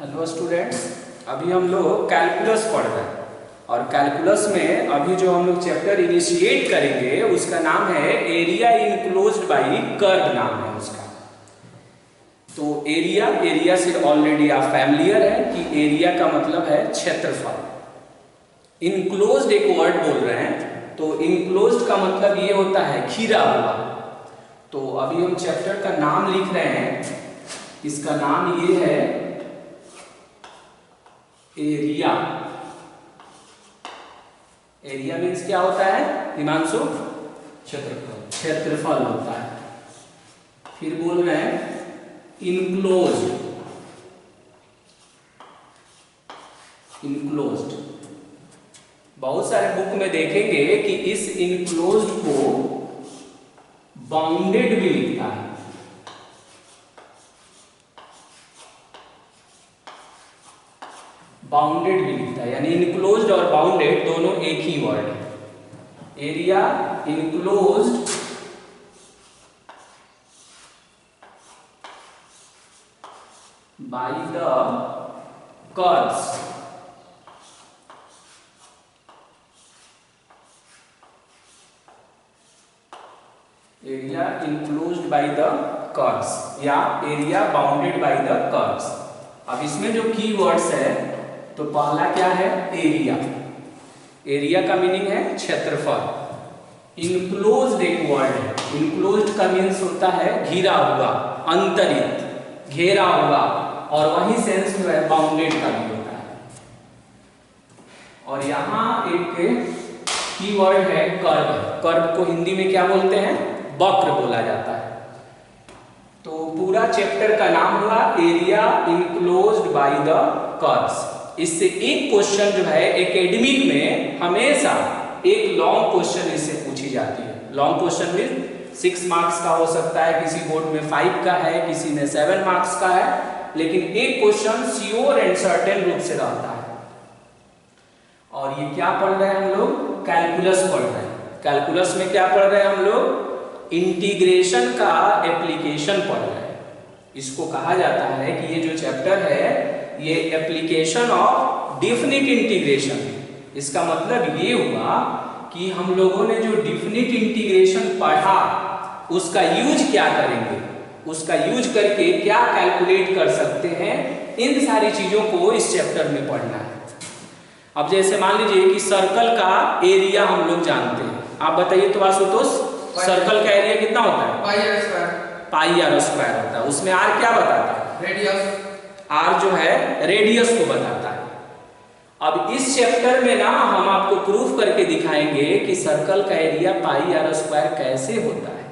Hello students, अभी हम लोग कैलकुलस पढ़ रहे हैं और कैलकुलस में अभी जो हम लोग चैप्टर इनिशिएट करेंगे उसका नाम है एरिया इनक्लोज्ड बाय कर्व नाम है उसका। तो एरिया से ऑलरेडी आप फैमिलियर है कि एरिया का मतलब है क्षेत्रफल। इनक्लोज्ड एक वर्ड बोल रहे हैं, तो इनक्लोज्ड का मतलब ये होता है घिरा हुआ। तो अभी हम चैप्टर का नाम लिख रहे हैं, इसका नाम ये है एरिया। एरिया मीन्स क्या होता है हिमांशु? क्षेत्रफल होता है। फिर बोल रहे हैं इनक्लोज्ड। बहुत सारे बुक में देखेंगे कि इस इनक्लोज्ड को बाउंडेड भी लिखता है। बाउंडेड भी लिखता है, यानी इनक्लोज्ड और बाउंडेड दोनों एक ही वर्ड है। Area enclosed by the curves. Area enclosed by the curves या area bounded by the curves. अब इसमें जो की वर्ड्स है, तो पहला क्या है? एरिया। एरिया का मीनिंग है क्षेत्रफल। इनक्लोज्ड एक वर्ड है। इनक्लोज्ड का मीन्स होता है घिरा हुआ, अंतरित, घेरा हुआ, और वही सेंस जो है बाउंडेड का भी होता है। और यहाँ एक की वर्ड है कर्व। कर्व को हिंदी में क्या बोलते हैं? वक्र बोला जाता है। तो पूरा चैप्टर का नाम हुआ area enclosed by the curves. इससे एक क्वेश्चन जो है एकेडमिक में हमेशा एक लॉन्ग क्वेश्चन इससे पूछी जाती है। लॉन्ग क्वेश्चन में 6 मार्क्स का हो सकता है, किसी बोर्ड में 5 का है, किसी में 7 मार्क्स का है, लेकिन एक क्वेश्चन श्योर एंड सर्टेन रूप से रहता है। और ये क्या पढ़ रहे हैं हम लोग? कैलकुलस पढ़ रहे हैं। कैलकुलस में क्या पढ़ रहे हैं हम लोग? इंटीग्रेशन का एप्लीकेशन पढ़ रहे हैं। इसको कहा जाता है कि ये जो चैप्टर है ये एप्लीकेशन ऑफ डेफिनिट इंटीग्रेशन है। इसका मतलब ये हुआ कि हम लोगों ने जो डेफिनिट इंटीग्रेशन पढ़ा उसका यूज क्या करेंगे, उसका यूज करके क्या कैलकुलेट कर सकते हैं, इन सारी चीजों को इस चैप्टर में पढ़ना है। अब जैसे मान लीजिए कि सर्कल का एरिया हम लोग जानते हैं। आप बताइए तो आशुतोष, सर्कल का एरिया कितना होता है? पाई आर स्क्वायर होता है। उसमें आर क्या बताता है? रेडियस। आर जो है रेडियस को बताता है। अब इस चैप्टर में ना हम आपको प्रूफ करके दिखाएंगे कि सर्कल का एरिया पाई आर स्क्वायर कैसे होता है।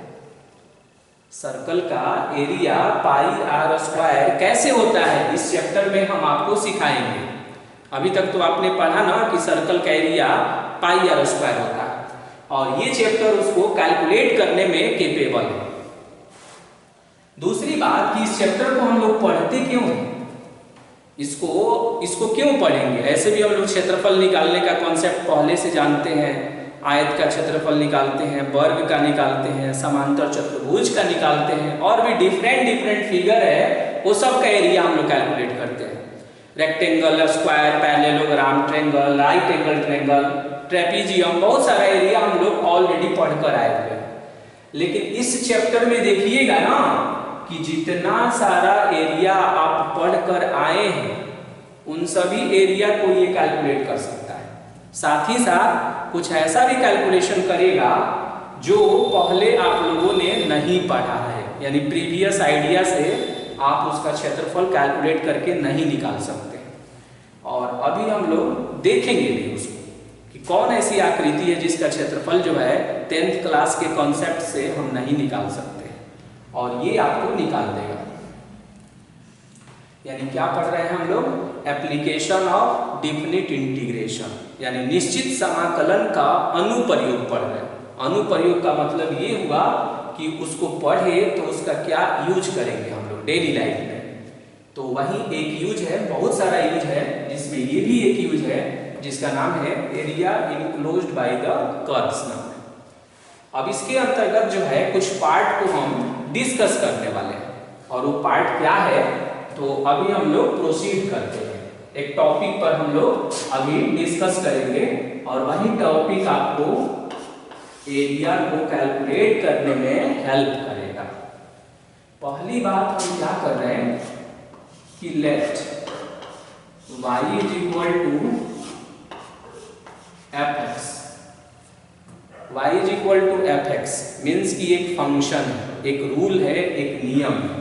सर्कल का एरिया पाई आर स्क्वायर कैसे होता है, इस चैप्टर में हम आपको सिखाएंगे। अभी तक तो आपने पढ़ा ना कि सर्कल का एरिया पाई आर स्क्वायर होता है, और ये चैप्टर उसको कैलकुलेट करने में केपेबल है। दूसरी बात कि इस चैप्टर को हम लोग पढ़ते क्यों हैं, इसको क्यों पढ़ेंगे? ऐसे भी हम लोग क्षेत्रफल निकालने का कॉन्सेप्ट पहले से जानते हैं। आयत का क्षेत्रफल निकालते हैं, वर्ग का निकालते हैं, समांतर चतुर्भुज का निकालते हैं, और भी डिफरेंट फिगर है, वो सब का एरिया हम लोग कैलकुलेट करते हैं। Rectangle, square, parallelogram, triangle, right angle triangle, trapezium, बहुत सारा एरिया हम लोग ऑलरेडी पढ़कर आए हुए हैं। लेकिन इस चैप्टर में देखिएगा ना कि जितना सारा एरिया आप पढ़कर आए हैं उन सभी एरिया को ये कैलकुलेट कर सकता है। साथ ही साथ कुछ ऐसा भी कैलकुलेशन करेगा जो पहले आप लोगों ने नहीं पढ़ा है, यानी प्रीवियस आइडिया से आप उसका क्षेत्रफल कैलकुलेट करके नहीं निकाल सकते। और अभी हम लोग देखेंगे भी उसको कि कौन ऐसी आकृति है जिसका क्षेत्रफल जो है 10th क्लास के कॉन्सेप्ट से हम नहीं निकाल सकते, और ये आपको निकाल देगा। यानी क्या पढ़ रहे हैं हम लोग? एप्लीकेशन ऑफ डेफिनिट इंटीग्रेशन, यानी निश्चित समाकलन का अनुप्रयोग पढ़ रहे हैं। अनुप्रयोग का मतलब ये हुआ कि उसको पढ़े तो उसका क्या यूज करेंगे हम लोग डेली लाइफ में। तो वही एक यूज है, बहुत सारा यूज है, जिसमें ये भी एक यूज है जिसका नाम है area enclosed by the curves नाम है। अब इसके अंतर्गत जो है कुछ पार्ट को हम डिस्कस करने वाले हैं, और वो पार्ट क्या है? तो तो अभी हम लोग प्रोसीड करते हैं, एक टॉपिक पर हम लोग अभी डिस्कस करेंगे और वही टॉपिक आपको एरिया को कैलकुलेट करने में हेल्प करेगा। पहली बात हम क्या कर रहे हैं कि let y is equal to F X. y is equal to F X means कि एक फंक्शन है, एक रूल है, एक नियम है।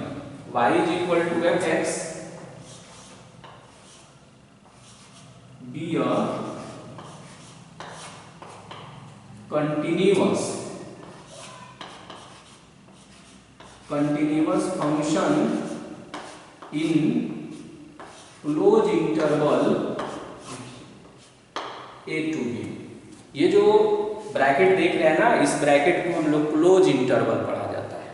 y is equal to F X be a continuous function in closed interval a to b। ये जो ब्रैकेट देख रहे हैं ना, इस ब्रैकेट को हम लोग क्लोज इंटरवल पढ़ा जाता है।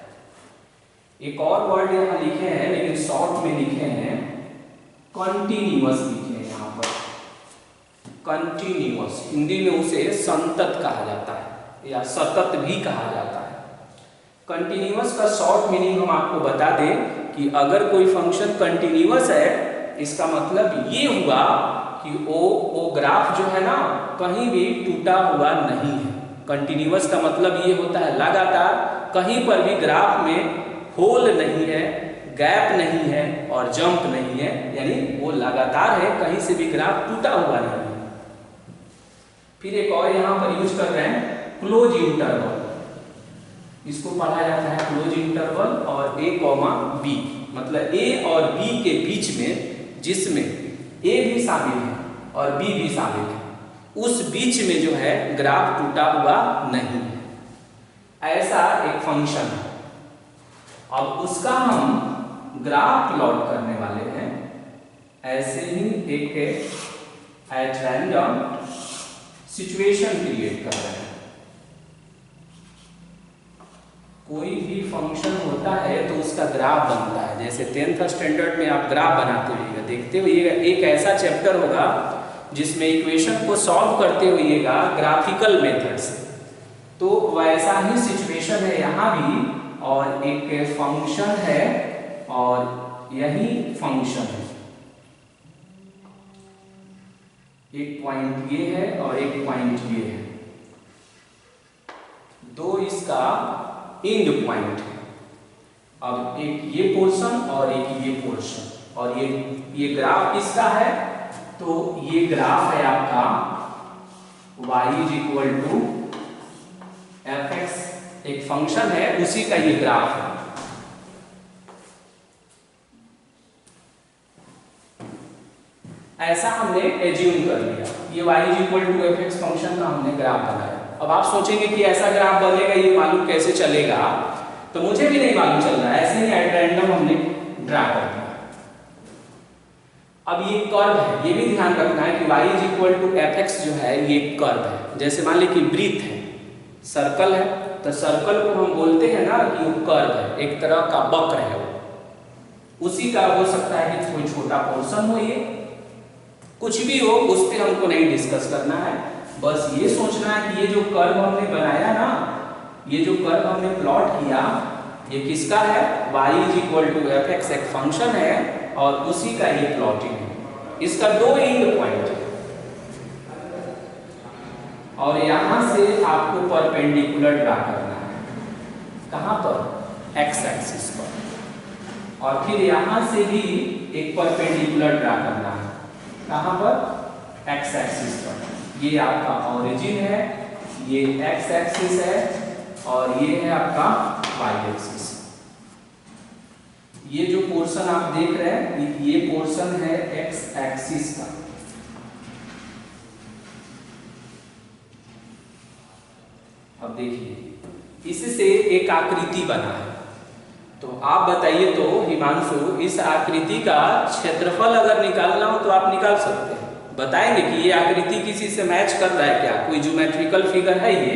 एक और वर्ड यहाँ लिखे हैं लेकिन शॉर्ट में लिखे हैं कंटिन्यूअस, लिखे हैं यहाँ पर कंटिन्यूअस। हिंदी में उसे संतत कहा जाता है या सतत भी कहा जाता है। कंटिन्यूअस का शॉर्ट मीनिंग हम आपको बता दें कि अगर कोई फंक्शन कंटिन्यूअस है, इसका मतलब ये हुआ कि वो ग्राफ जो है ना कहीं भी टूटा हुआ नहीं है। कंटिन्यूअस का मतलब ये होता है लगातार, कहीं पर भी ग्राफ में होल नहीं है, गैप नहीं है और जंप नहीं है, यानी वो लगातार है, कहीं से भी ग्राफ टूटा हुआ नहीं है। फिर एक और यहाँ पर यूज कर रहे हैं क्लोज इंटरवल। इसको पढ़ा जाता है क्लोज इंटरवल और a, b, मतलब a और b के बीच में, जिसमें a भी शामिल है और b भी शामिल है, उस बीच में जो है ग्राफ टूटा हुआ नहीं है, ऐसा एक फंक्शन है। अब उसका हम ग्राफ प्लॉट करने वाले हैं। ऐसे ही एक एट रैंडम सिचुएशन क्रिएट कर रहे हैं। कोई भी फंक्शन होता है तो उसका ग्राफ बनता है। जैसे 10th स्टैंडर्ड में आप ग्राफ बनाते हुए देखते हुए, एक ऐसा चैप्टर होगा जिसमें इक्वेशन को सॉल्व करते हुएगा ग्राफिकल मेथड से। तो वैसा ही सिचुएशन है यहाँ भी, और एक फंक्शन है और यही फंक्शन है। एक पॉइंट ये है और एक पॉइंट ये है, दो इसका एंड पॉइंट है। अब एक ये पोर्शन और एक ये पोर्शन, और ये ग्राफ किसका है, तो ये ग्राफ है आपका y is equal to F X, एक फंक्शन है, उसी का ये ग्राफ है। ऐसा हमने एज्यूम कर लिया, ये y is equal to F X function का हमने ग्राफ बनाया। अब आप सोचेंगे कि ऐसा ग्राफ बनेगा, ये मालूम कैसे चलेगा, तो मुझे भी नहीं मालूम चल रहा है, ऐसे ही एट रैंडम हमने ड्रा कर दिया। अब ये कर्व है, ये भी ध्यान रखना है कि y is equal to F X जो है ये कर्व है। जैसे मान ली कि वृत्त है, सर्कल है, तो सर्कल को हम बोलते हैं ना कि वो कर्व है, एक तरह का वक्र है वो। उसी का हो सकता है कि कोई छोटा पोर्शन हो, ये कुछ भी हो, उस पर हमको नहीं डिस्कस करना है। बस ये सोचना है कि ये जो कर्व हमने बनाया ना, ये जो कर्व हमने प्लॉट किया, ये किसका है, y is equal to F X, एक फंक्शन है और उसी का ये प्लॉटिंग है। इसका दो एंड पॉइंट है और यहां से आपको परपेंडिकुलर ड्रा करना है। कहां पर, x एक्सिस पर, और फिर यहां से भी एक परपेंडिकुलर ड्रा करना है। कहां पर, x एक्सिस पर। ये आपका ओरिजिन है, ये x एक्सिस है और ये है आपका y एक्सिस। ये जो पोर्शन आप देख रहे हैं, ये पोर्शन है x एक्सिस का। अब देखिए, इससे एक आकृति बना है। तो आप बताइए तो हिमांशु, इस आकृति का क्षेत्रफल अगर निकालना हो तो आप निकाल सकते हैं। बताएंगे कि ये आकृति किसी से मैच कर रहा है क्या, कोई ज्योमेट्रिकल फिगर है, ये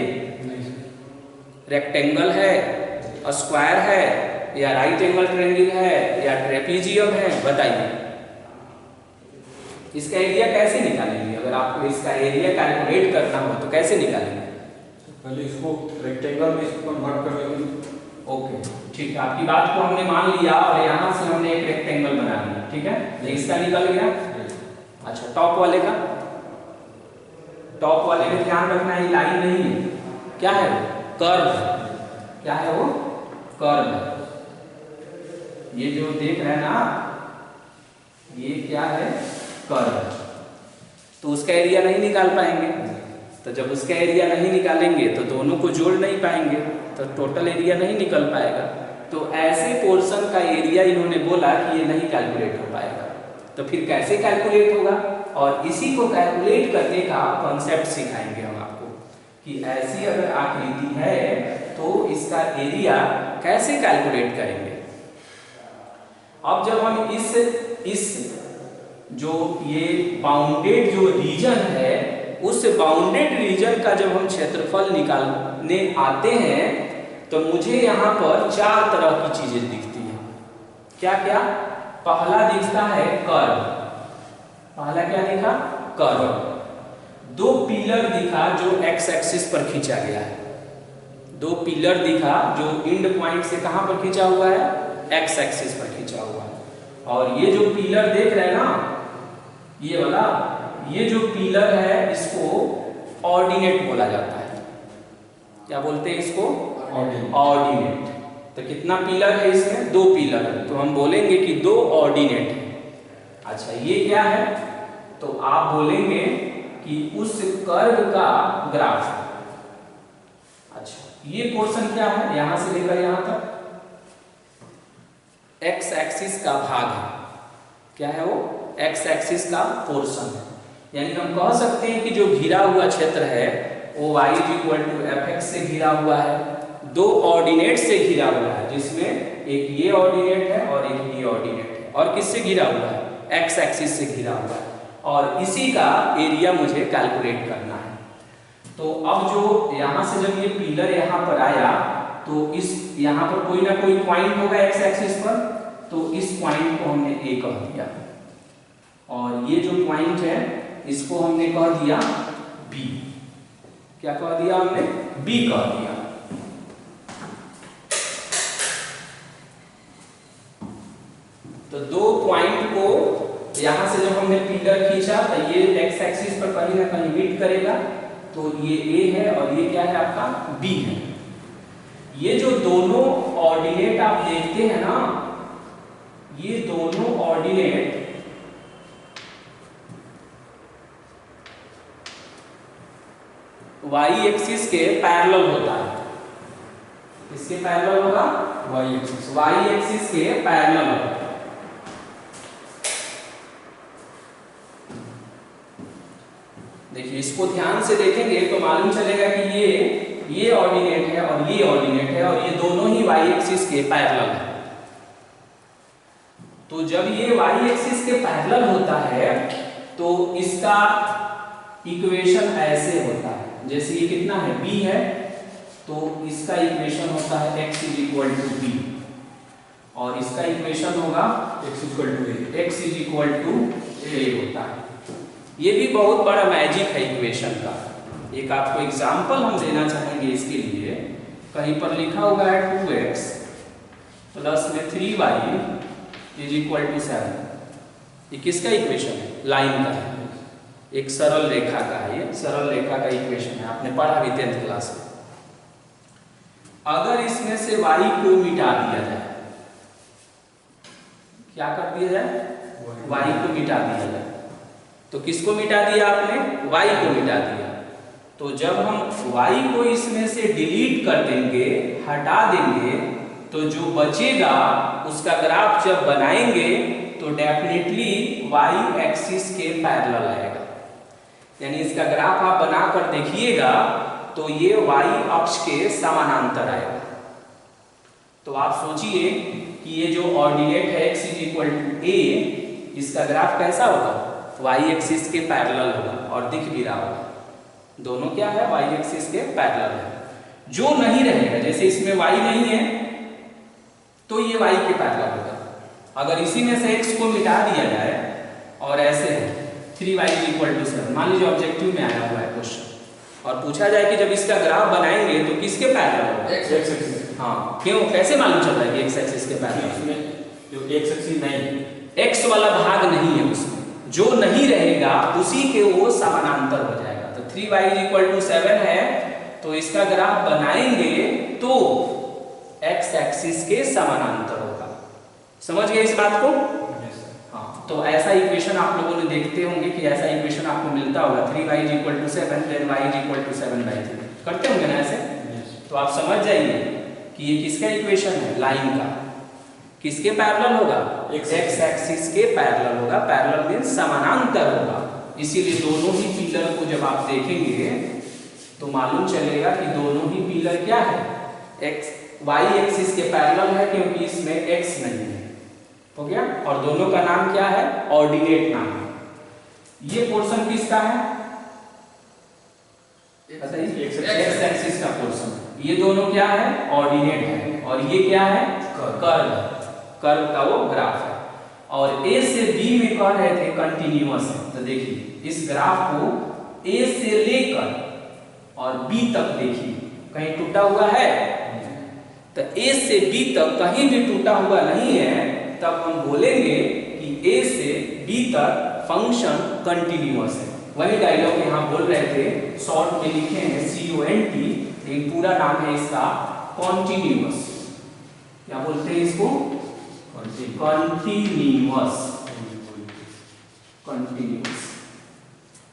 रेक्टेंगल है, स्क्वायर है, या राइट एंगल ट्रायंगल है, या ट्रेपीजियम है, बताइए। इसका एरिया कैसे निकालेंगे? अगर आपको इसका एरिया कैलकुलेट करना हो तो कैसे निकालेंगे? पहले इसको रेक्टेंगल में इसको कन्वर्ट कर लेंगे। ओके ठीक है, आपकी बात को हमने मान लिया और यहाँ से हमने एक रेक्टेंगल बना लिया, ठीक है, ये इसका निकल गया। अच्छा टॉप वाले का, टॉप वाले में ध्यान रखना ये लाइन नहीं है, क्या है वो, कर्व, क्या है वो, कर्व। ये जो देख रहे हैं ना ये क्या है, कर्व। तो उसका एरिया नहीं निकाल पाएंगे, तो जब उसका एरिया नहीं निकालेंगे तो दोनों को जोड़ नहीं पाएंगे, तो टोटल एरिया नहीं निकल पाएगा। तो ऐसे पोर्शन का एरिया इन्होंने बोला कि ये नहीं कैलकुलेट हो पाएगा। तो फिर कैसे कैलकुलेट होगा, और इसी को कैलकुलेट करने का कॉन्सेप्ट सिखाएंगे हम आपको कि ऐसी अगर आकृति है तो इसका एरिया कैसे कैलकुलेट करेंगे। अब जब हम इस जो ये बाउंडेड जो रीजन है, उस बाउंडेड रीजन का जब हम क्षेत्रफल निकालने आते हैं तो मुझे यहाँ पर चार तरह की चीजें दिखती हैं। क्या क्या, पहला दिखता है कर्व, पहला क्या दिखा, कर्व। दो पिलर दिखा जो एक्स एक्सिस पर खींचा गया है, दो पिलर दिखा जो एंड पॉइंट से कहां पर खींचा हुआ है, एक्स एक्सिस पर खींचा हुआ है। और ये जो पिलर देख रहे हैं ना, ये वाला, ये जो पिलर है इसको ऑर्डिनेट बोला जाता है। क्या बोलते हैं इसको, ऑर्डिनेट। तो कितना पिलर है इसमें, दो पिलर है, तो हम बोलेंगे कि दो ऑर्डिनेट है। अच्छा ये क्या है, तो आप बोलेंगे कि उस कर्व का ग्राफ है। अच्छा ये पोर्शन क्या है, यहां से लेकर यहां तक एक्स एक्सिस का भाग है, क्या है वो, एक्स एक्सिस का पोर्शन है। यानी हम कह सकते हैं कि जो घिरा हुआ क्षेत्र है वो y = fx से घिरा हुआ है, दो ऑर्डिनेट से घिरा हुआ है, जिसमें एक ये ऑर्डिनेट है और एक ये ऑर्डिनेट है। और किससे घिरा हुआ है, एक्स एक्सिस से घिरा हुआ है। और इसी का एरिया मुझे कैलकुलेट करना है। तो अब जो यहाँ से जब ये पिलर यहाँ पर आया तो इस यहाँ पर कोई ना कोई पॉइंट होगा एक्स एक्सिस पर, तो इस पॉइंट को हमने ए कह दिया, और ये जो पॉइंट है इसको हमने कह दिया बी। क्या कह दिया हमने, बी कह दिया। तो दो पॉइंट को यहां से जब हमने पिलर खींचा तो ये एक्स एक्सिस पर कहीं ना कहीं मीट करेगा, तो ये ए है और ये क्या है आपका, बी है। ये जो दोनों ऑर्डिनेट आप देखते हैं ना, ये दोनों ऑर्डिनेट y एक्सिस के पैरेलल होता है। किसके पैरेलल होगा, y एक्सिस के पैरेलल होगा। देखिए इसको ध्यान से देखेंगे तो मालूम चलेगा कि ये ऑर्डिनेट है और ये ऑर्डिनेट है, और ये दोनों ही y एक्सिस के पैरेलल है। तो जब ये y एक्सिस के पैरेलल होता है तो इसका इक्वेशन ऐसे होता है, जैसे ये कितना है, b है, तो इसका इक्वेशन होता है x = b, और इसका इक्वेशन होगा x = a होता है। ये भी बहुत बड़ा मैजिक है इक्वेशन का। एक आपको एग्जांपल हम देना चाहेंगे इसके लिए। कहीं पर लिखा हुआ है 2x प्लस में 3y = 7। ये किसका इक्वेशन है, लाइन का है, एक सरल रेखा का है। ये सरल रेखा का इक्वेशन है, आपने पढ़ा भी 10th क्लास में। अगर इसमें से y को मिटा दिया जाए, क्या कर दिया जाए, y को मिटा दिया जाए, तो किसको मिटा दिया आपने, y को मिटा दिया। तो जब हम y को इसमें से डिलीट कर देंगे, हटा देंगे, तो जो बचेगा उसका ग्राफ जब बनाएंगे तो डेफिनेटली y एक्सिस के पैरेलल आएगा। यानी इसका ग्राफ आप बनाकर देखिएगा तो ये y अक्ष के समानांतर आएगा। तो आप सोचिए कि ये जो ऑर्डिनेट है x = a, इसका ग्राफ कैसा होगा, y एक्सिस के पैरेलल होगा, और दिख भी रहा होगा। दोनों क्या है, y एक्सिस के पैरेलल है। जो नहीं रहेगा, जैसे इसमें y नहीं है तो ये y के पैरेलल होगा। अगर इसी में से x को मिटा दिया जाए और ऐसे है 3y = 7, मान लीजिए ऑब्जेक्टिव में आया हुआ है क्वेश्चन, और पूछा जाए कि जब इसका ग्राफ बनाएंगे तो किसके पैरेलल होगा, हाँ क्यों, कैसे मालूम चल रहा है कि एक्स एक्सिस के पैरेलल? इसमें जो एक्स एक्सिस नहीं, एक्स वाला भाग नहीं है उसमें, जो नहीं रहेगा उसी के वो समानांतर हो जाएगा। तो 3y = 7 है, तो इसका ग्राफ बनाएंगे तो एक्स एक्सिस के समानांतर होगा। समझ गए इस बात को? हाँ, तो ऐसा इक्वेशन आप लोगों ने देखते होंगे कि ऐसा इक्वेशन आपको मिलता होगा 3y = 7 then y = 7/3 करते होंगे ना ऐसे। तो आप समझ जाइए कि ये किसका इक्वेशन है, लाइन का। किसके पैरेलल होगा? एक्स एक्सिस के पैरेलल होगा। पैरेलल मींस समानांतर होगा, इसीलिए दोनों ही पिलर को जब आप देखेंगे तो मालूम चलेगा कि दोनों ही पिलर क्या है, एक्स वाई एक्सिस के पैरेलल है, क्योंकि इसमें एक्स नहीं है। हो गया? और दोनों का नाम क्या है? ऑर्डिनेट नाम है। ये पोर्शन किसका है बताइए? एक्स एक्सिस का पोर्शन। ये दोनों क्या है? ऑर्डिनेट है। और ये क्या है? कर्व। कर्व का वो ग्राफ है। और ए से बी में कह रहे थे कंटिन्यूअस है, तो देखिए इस ग्राफ को ए से लेकर और बी तक देखिए, कहीं टूटा हुआ है? तो ए से बी तक कहीं भी टूटा हुआ नहीं है, तब हम बोलेंगे कि ए से बी तक फंक्शन कंटिन्यूअस है। वही डायलॉग यहाँ बोल रहे थे, शॉर्ट में लिखे हैं CONT, लेकिन पूरा नाम है इसका कॉन्टिन्यूअस। क्या बोलते हैं इसको? कंटिन्यूअस। कंटिन्यूअस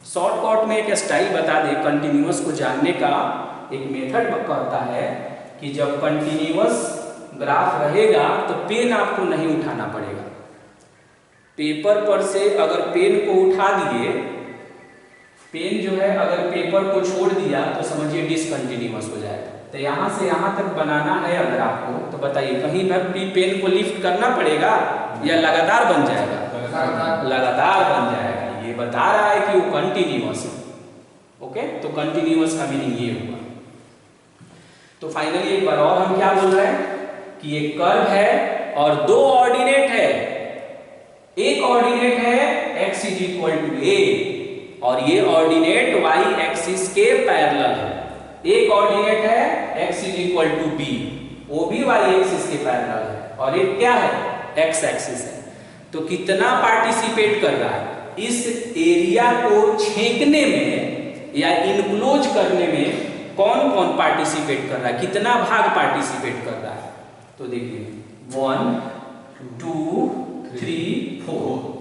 शॉर्टकट में एक स्टाइल बता दे कंटिन्यूअस को जानने का। एक मेथड कहता है कि जब कंटिन्यूअस ग्राफ रहेगा तो पेन आपको नहीं उठाना पड़ेगा। पेपर पर से अगर पेन को उठा दिए, पेन जो है अगर पेपर को छोड़ दिया तो समझिए डिसकंटिन्यूअस हो जाएगा। तो यहाँ से यहाँ तक बनाना है अगर आपको, तो बताइए कहीं भी पेन को लिफ्ट करना पड़ेगा या लगातार बन जाएगा? लगातार बन जाएगा। ये बता रहा है कि वो कंटिन्यूअस है। ओके, तो कंटिन्यूअस का मीनिंग ये हुआ। तो फाइनली एक बार और हम क्या बोल रहे हैं कि ये कर्व है और दो ऑर्डिनेट है। एक ऑर्डिनेट है x = a और ये ऑर्डिनेट y एक्सिस के पैरेलल है। एक ऑर्डिनेट है x = b, वो भी y एक्सिस के पैरेलल है। और एक क्या है? x एक्सिस है। तो कितना पार्टिसिपेट कर रहा है इस एरिया को छेकने में या इनक्लोज करने में? कौन कौन पार्टिसिपेट कर रहा है? कितना भाग पार्टिसिपेट कर रहा है? तो देखिए 1 2 3 4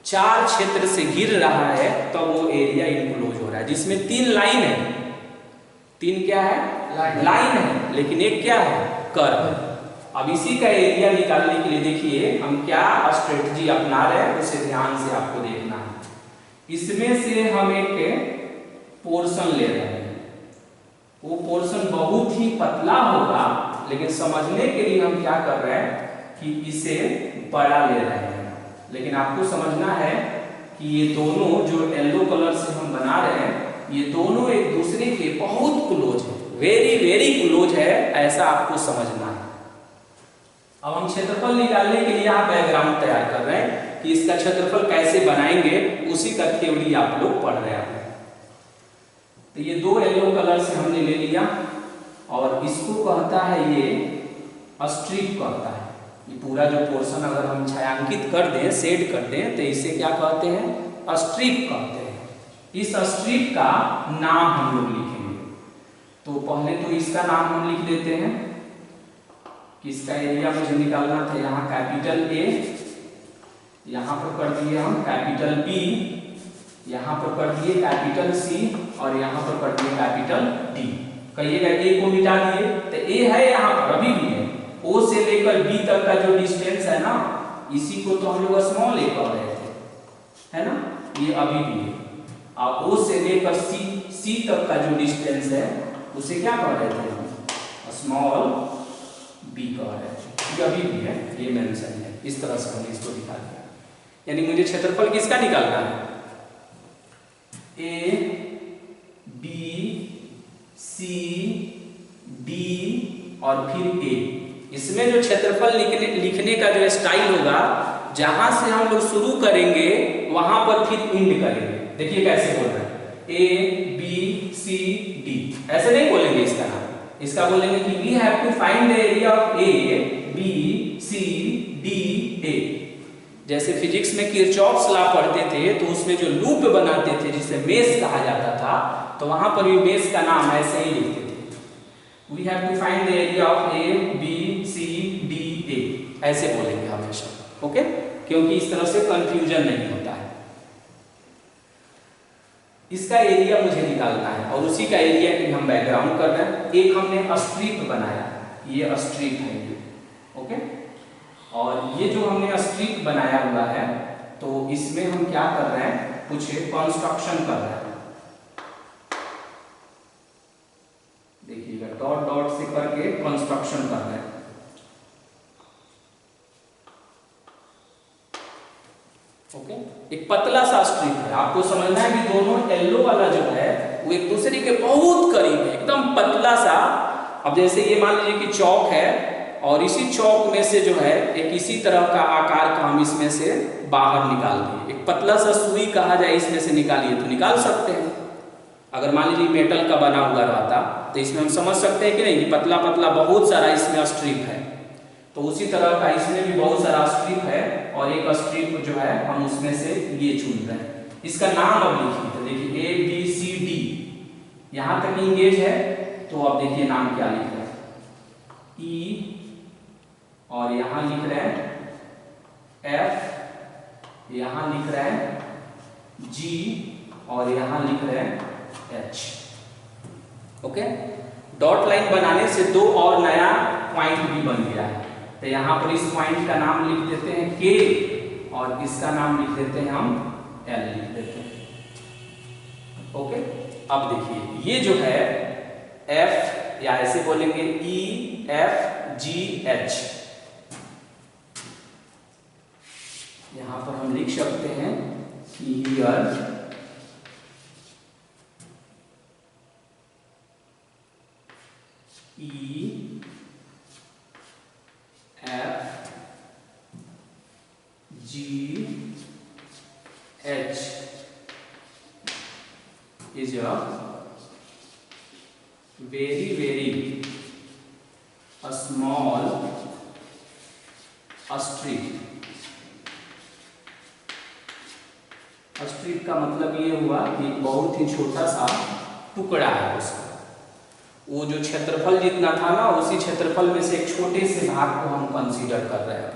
4 क्षेत्र से गिर रहा है, तो वो एरिया इनक्लोज हो रहा है, जिसमें 3 लाइन है। 3 क्या है? लाइन है, लेकिन एक क्या है? कर्व। अब इसी का एरिया निकालने के लिए देखिए हम क्या स्ट्रेटजी अपना रहे हैं, उसे ध्यान से आपको देखना है। इसमें से हम एक पोर्शन ले रहे हैं। वो पोर्शन बहुत ही पतला होगा, लेकिन समझने के लिए हम क्या कर रहे हैं कि इसे बड़ा ले रहे हैं। लेकिन आपको समझना है कि ये दोनों जो येलो कलर से हम बना रहे हैं, ये दोनों एक दूसरे के बहुत क्लोज है, वेरी वेरी क्लोज है, ऐसा आपको समझना है। अब हम क्षेत्रफल निकालने के लिए यहाँ बैकग्राउंड तैयार कर रहे हैं कि इसका क्षेत्रफल कैसे बनाएंगे, उसी का थ्योरी आप लोग पढ़ रहे हैं। तो ये दो येलो कलर से हमने ले लिया और इसको कहता है ये स्ट्रिप कहता है। ये पूरा जो पोर्शन अगर हम छायांकित कर दें, शेड कर दें, तो इसे क्या कहते हैं? स्ट्रिप कहते हैं। इस स्ट्रिप का नाम हम लोग लिखेंगे। तो पहले तो इसका नाम हम लिख देते हैं। किसका एरिया मुझे निकालना था? यहाँ कैपिटल A, यहाँ पर कर दिए हम कैपिटल B, यहाँ पर कर दिए कैपिटल C और यहाँ पर कर दिए कैपिटल D। कहिएगा A को मिटा दिए, तो A है यहाँ पर, अभी भी है। O से लेकर B तक का जो डिस्टेंस है ना, इसी को तो हम लोग स्मॉल a कह रहे थे, है ना? ये अभी भी है। और O से लेकर C तक का जो डिस्टेंस है, उसे क्या कह रहे थे हम? स्मॉल b कह रहे थे। ये अभी भी है, ये मेंशन है। इस तरह से हमने इसको दिखा दिया। यानी मुझे क्षेत्रफल किसका निकालना है? A B C D और फिर A। इसमें जो क्षेत्रफल लिखने का जो स्टाइल होगा, जहां से हम लोग शुरू करेंगे वहां पर फिर एंड करेंगे। देखिए कैसे बोल रहे हैं, A B C D, ऐसे नहीं बोलेंगे इसका नाम। इसका बोलेंगे कि we have to find the area of A B C D A. जैसे फिजिक्स में किरचॉफ्स लॉ पढ़ते थे तो उसमें जो लूप बनाते थे जिसे मेश कहा जाता था, तो वहां पर भी मेश का नाम ऐसे ही लिखते थे। We have to find the area of A B C D A, ऐसे बोलेंगे हमेशा, ओके, क्योंकि इस तरह से कंफ्यूजन नहीं होता है। इसका एरिया मुझे निकालना है और उसी का एरिया की हम बैकग्राउंड कर रहे हैं। एक हमने स्ट्रिप बनाया, ये स्ट्रिप है ये, ओके, और ये जो हमने स्ट्रिप बनाया हुआ है तो इसमें हम क्या कर रहे हैं, कुछ कंस्ट्रक्शन कर रहे हैं। देखिएगा डॉट डॉट से करके कंस्ट्रक्शन कर रहे हैं, ओके। एक पतला सा स्ट्रिप है, आपको समझना है कि दोनों येलो वाला जो है वो एक दूसरे के बहुत करीब है, एकदम पतला सा। अब जैसे ये मान लीजिए कि चौक है और इसी चौक में से जो है एक इसी तरह का आकार का हम इसमें से बाहर निकाल दिए, एक पतला सा सुई कहा जाए इसमें से निकालिए तो निकाल सकते हैं। अगर मान लीजिए मेटल का बना हुआ रहता तो इसमें हम समझ सकते हैं कि नहीं, पतला पतला बहुत सारा इसमें स्ट्रिप है, तो उसी तरह का इसमें भी बहुत सारा स्ट्रिप है और एक स्ट्रिप जो है हम उसमें से ये चुन रहे हैं। इसका नाम अब लिखिए, तो देखिए ए बी सी डी, यहां तक इंगेज है, तो अब देखिए नाम क्या लिख रहे हैं, ई, और यहां लिख रहे हैं एफ, यहां लिख रहे हैं जी, और यहां लिख रहे हैं एच, ओके। डॉट लाइन बनाने से दो और नया पॉइंट भी बन गया है, तो यहां पर इस पॉइंट का नाम लिख देते हैं के और इसका नाम लिख देते हैं हम एल लिख देते हैं, ओके। अब देखिए ये जो है एफ, या ऐसे बोलेंगे ई एफ जी एच, यहां पर हम लिख सकते हैं कि here E F G H is a very small strip. Strip का मतलब ये हुआ कि बहुत ही छोटा सा टुकड़ा है उसका, वो जो क्षेत्रफल जितना था ना उसी क्षेत्रफल में से एक छोटे से भाग को हम कंसीडर कर रहे हैं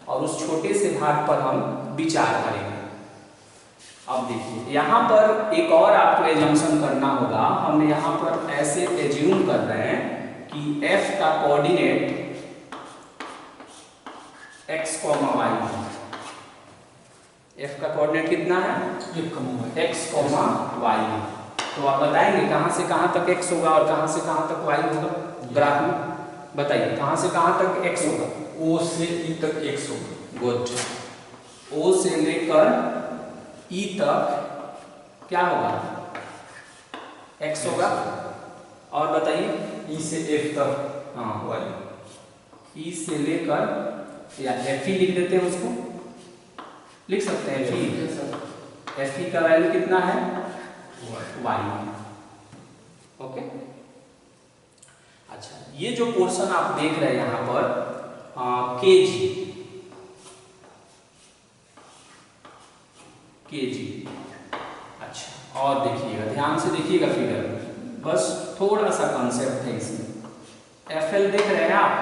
और उस छोटे से भाग पर हम विचार करेंगे। अब देखिए यहाँ पर एक और आपको एजम्पशन करना होगा, हम यहाँ पर ऐसे एज्यूम कर रहे हैं कि f का कोऑर्डिनेट x, y है। f का कोऑर्डिनेट कितना है, x, y है। तो आप बताएंगे कहां से कहां तक x होगा और कहां से कहां तक y होगा, ग्राफ में बताइए कहां से कहां तक x होगा, O से E तक x होगा। गुड, O से लेकर E तक क्या होगा, x होगा। और बताइए E से F तक हाँ y, E से लेकर, या F ही लिख देते हैं, उसको लिख सकते हैं F ही का वैल्यू कितना है, y, ओके। अच्छा ये जो पोर्शन आप देख रहे हैं यहाँ पर kg, अच्छा और देखिएगा ध्यान से देखिएगा फिगर में, बस थोड़ा सा कॉन्सेप्ट है इसमें। FL देख रहे हैं आप,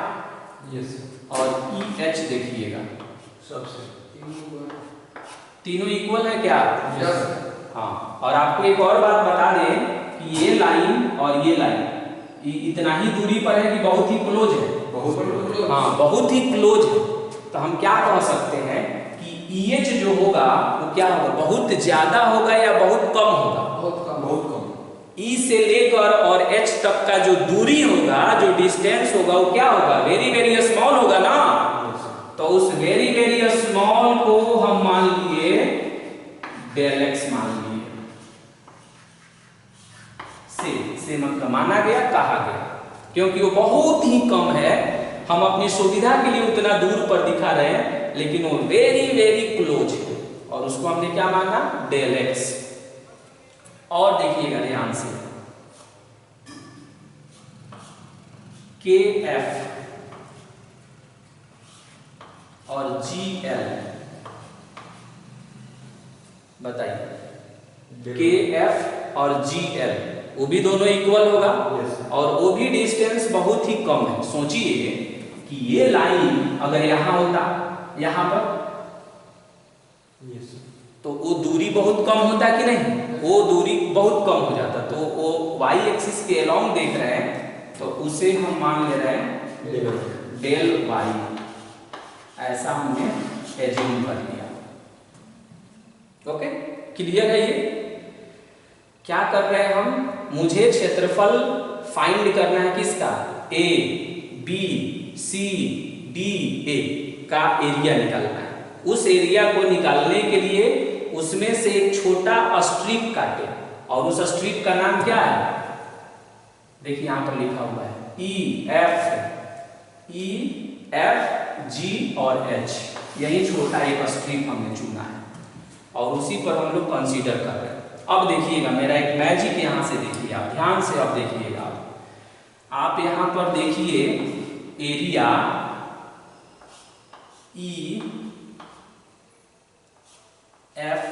यस, और EH देखिएगा, सबसे तीनों इक्वल है क्या, यस। हाँ। और आपको एक और बात बता दें कि ये लाइन और ये लाइन इतना ही दूरी पर है कि बहुत ही क्लोज है, हाँ बहुत ही क्लोज है। तो हम क्या कह सकते हैं कि EH जो होगा वो क्या होगा, बहुत ज्यादा होगा या बहुत कम होगा, बहुत कम। E से लेकर और H तक का जो दूरी होगा, जो डिस्टेंस होगा वो क्या होगा, वेरी वेरी स्मॉल होगा ना। तो उस वेरी वेरी स्मॉल को हम मान लिए डेल x मान लिए, से मतलब माना गया, कहा गया, क्योंकि वो बहुत ही कम है। हम अपनी सुविधा के लिए उतना दूर पर दिखा रहे हैं लेकिन वो वेरी वेरी क्लोज है और उसको हमने क्या माना, डेल x। और देखिएगा ध्यान से, KF और GL, बताइए KF और GL वो भी दोनों इक्वल होगा और वो भी डिस्टेंस बहुत ही कम है। सोचिए कि ये लाइन अगर यहां होता, यहां पर, तो वो दूरी बहुत कम होता कि नहीं, वो दूरी बहुत कम हो जाता। तो वो y एक्सिस के अलोंग देख रहे हैं तो उसे हम मान ले रहे हैं डेल y, ऐसा हमने एज्यूम कर लिया। ओके, क्लियर है? ये क्या कर रहे हैं हम, मुझे क्षेत्रफल फाइंड करना है किसका, A B C D A का एरिया निकालना है। उस एरिया को निकालने के लिए उसमें से एक छोटा स्ट्रिप काटे और उस स्ट्रिप का नाम क्या है, देखिए यहां पर लिखा हुआ है E F G और H। यही छोटा एक स्ट्रिप हमने चुना है और उसी पर हम लोग कंसीडर कर रहे हैं। अब देखिएगा मेरा एक मैजिक यहां से देखिए, आप ध्यान से अब देखिएगा, आप यहां पर देखिए area E F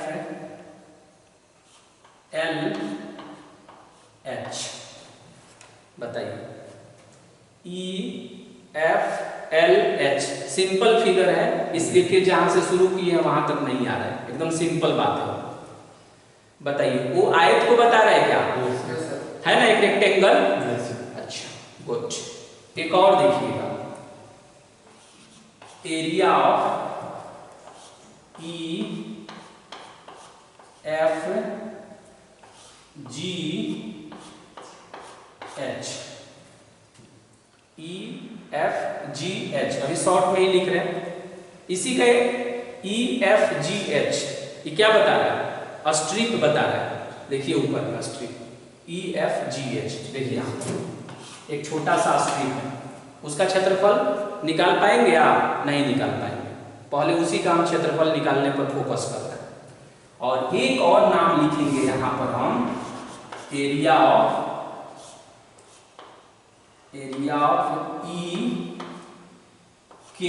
L H, बताइए E F L H simple figure है, इसके फिर जहां से शुरू किए हैं वहां तक नहीं आ रहा है, एकदम सिंपल बात है। बताइए वो आयत को बता रहा है क्या, है ना, एक रेक्टेंगल। अच्छा गुड, एक और देखिएगा area of E F G H, E F G H, अभी शॉर्ट में ही लिख रहे हैं। इसी का E F G H ये क्या बता रहा है, स्ट्रिप बता रहा है। देखिए ऊपर का strip E F G H, देखिए यहाँ एक छोटा सा स्ट्रिप है, उसका क्षेत्रफल निकाल पाएंगे आप, नहीं निकाल पाएंगे। पहले उसी का हम क्षेत्रफल निकालने पर फोकस कर रहे हैं। और एक और नाम लिखेंगे यहां पर हम, area of E K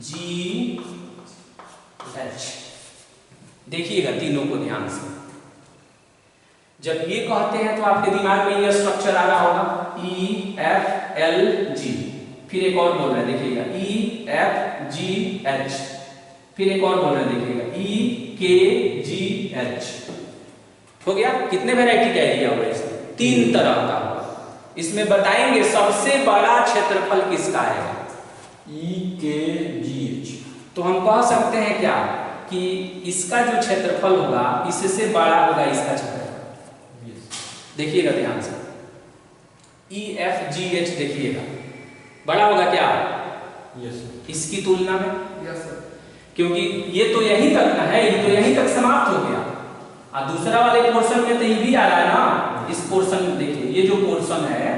G H। देखिएगा तीनों को ध्यान से, जब ये कहते हैं तो आपके दिमाग में ये स्ट्रक्चर आ रहा होगा E F L G, फिर एक और बोल रहे हैं देखिएगा E F G H, फिर एक और बोल रहे हैं देखिएगा E K G H। हो गया, कितने वैरायटी का एरिया हुआ इसमें, 3 तरह का हुआ। इसमें बताएंगे सबसे बड़ा क्षेत्रफल किसका है, E K G H। तो हम कह सकते हैं क्या कि इसका जो क्षेत्रफल होगा इससे बड़ा होगा इसका क्षेत्रफल। देखिएगा ध्यान से E F G H, देखिएगा बड़ा होगा क्या, इसकी तुलना में, क्योंकि ये तो यहीं तक ना है, ये तो यहीं तक समाप्त हो गया और दूसरा वाले पोर्शन में तो ये भी आ रहा है ना। इस पोर्शन में देखिए, ये जो पोर्शन है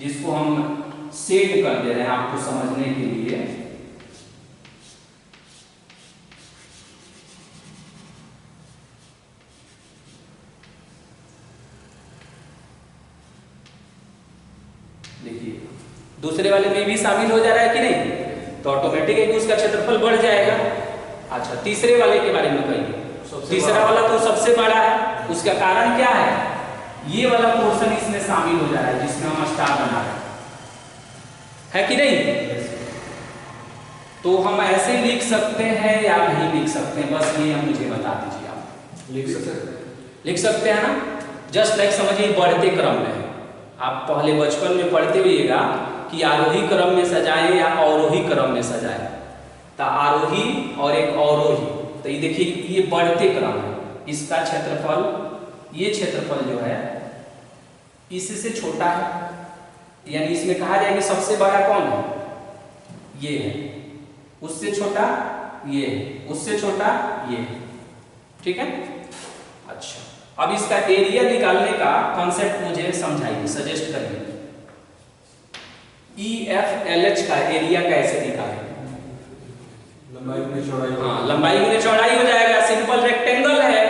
जिसको हम सेट कर दे रहे हैं आपको समझने के लिए, देखिए दूसरे वाले में भी शामिल हो जा रहा है कि नहीं, तो ऑटोमेटिक है कि उसका क्षेत्रफल बढ़ जाएगा। अच्छा तीसरे वाले के बारे में कहिए, तीसरा वाला तो सबसे बड़ा है, उसका कारण क्या है, ये वाला पोर्शन इसमें शामिल हो जा रहा है जिसमें हम स्टार बना रहे हैं, है कि नहीं। तो हम ऐसे लिख सकते हैं या नहीं लिख सकते हैं, बस ये हम मुझे बता दीजिए। आप लिख सकते हैं ना, जस्ट लाइक समझिए बढ़ते क्रम में, आप पहले बचपन में पढ़ते हुएगा कि आरोही क्रम में सजाएं या अवरोही क्रम में सजाएं, तो आरोही और एक अवरोही, तो ये देखिए ये बढ़ते क्रम है, इसका क्षेत्रफल, ये क्षेत्रफल जो है इससे छोटा है, यानी इसमें कहा जाए कि सबसे बड़ा कौन है, ये है, उससे छोटा ये है, उससे छोटा ये है, ठीक है। अच्छा अब इसका एरिया निकालने का कॉन्सेप्ट मुझे समझाइए, सजेस्ट करिए। EFLH का एरिया कैसे निकालें, लंबाई गुने चौड़ाई। हाँ लंबाई गुने चौड़ाई हो जाएगा, सिंपल रेक्टेंगल है,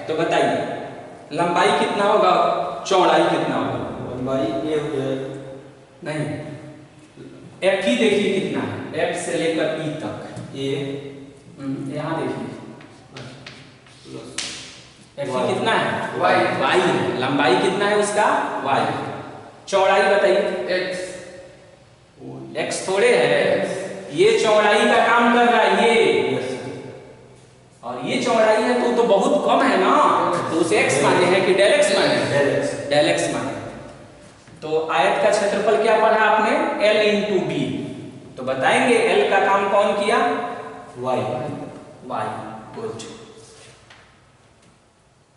तो बताइए लंबाई कितना होगा, चौड़ाई कितना होगा। लंबाई A हो जाए नहीं, एफ ही देखिए कितना है, एफ से लेकर ई तक, ए यहाँ देखिए प्लस एफ ही कितना है, वाई वाई है। लंबाई कितना है उसका, वाई। चौड़ाई बताइए, एक्स एक्स थोड़े है, ये चौड़ाई का काम कर रहा है ये, और ये चौड़ाई है तो बहुत कम है ना, तो उसे एक्स माने हैं कि डेल एक्स माने हैं, डेल एक्स माने। तो आयत का क्षेत्रफल क्या पढ़ा आपने, L इंटू बी। तो बताएंगे L का काम कौन किया, वाई वाई। गुड।